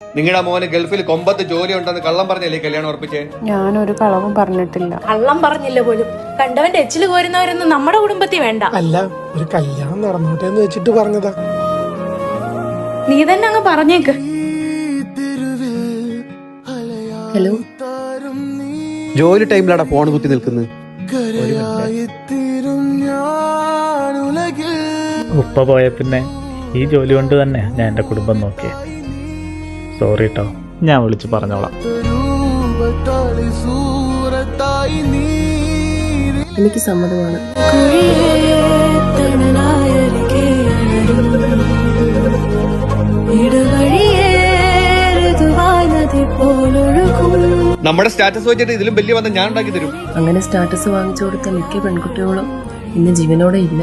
നിങ്ങളുടെ മോന് ഗൾഫിൽ കൊമ്പത്ത് ജോലി ഉണ്ടെന്ന് കള്ളം പറഞ്ഞല്ലേ കല്യാണം ഉറപ്പിച്ചേ? ഞാനൊരു കളവും പറഞ്ഞിട്ടില്ല. കള്ളം പറഞ്ഞില്ല പോലും. കണ്ടവന്റെ എച്ചില് കോരുന്നവരൊന്നും നമ്മുടെ കുടുംബത്തിൽ വേണ്ട. അല്ല, ഒരു കല്യാണം നടന്നോട്ടെ എന്ന് വെച്ചിട്ട് പറഞ്ഞതാ. നീ തന്നെ അങ്ങ് പറഞ്ഞേക്ക്. ഹലോ, ജോലി ടൈമിലാടാ ഫോൺ കുത്തി നിൽക്കുന്നത്. ഉപ്പ പോയ പിന്നെ ഈ ജോലി കൊണ്ട് തന്നെ ഞാൻ എൻ്റെ കുടുംബം നോക്കിയേ. സോറി കേട്ടോ, ഞാൻ വിളിച്ച് പറഞ്ഞോളാം. എനിക്ക് സമ്മതമാണ്. നമ്മുടെ സ്റ്റാറ്റസ് വെച്ചിട്ട് ഇതിലും വലിയ ബന്ധം ഞാൻ ഉണ്ടാക്കി തരും. അങ്ങനെ സ്റ്റാറ്റസ് വാങ്ങിച്ചു കൊടുത്ത മിക്ക പെൺകുട്ടികളും ഇന്ന് ജീവനോടെ ഇല്ല.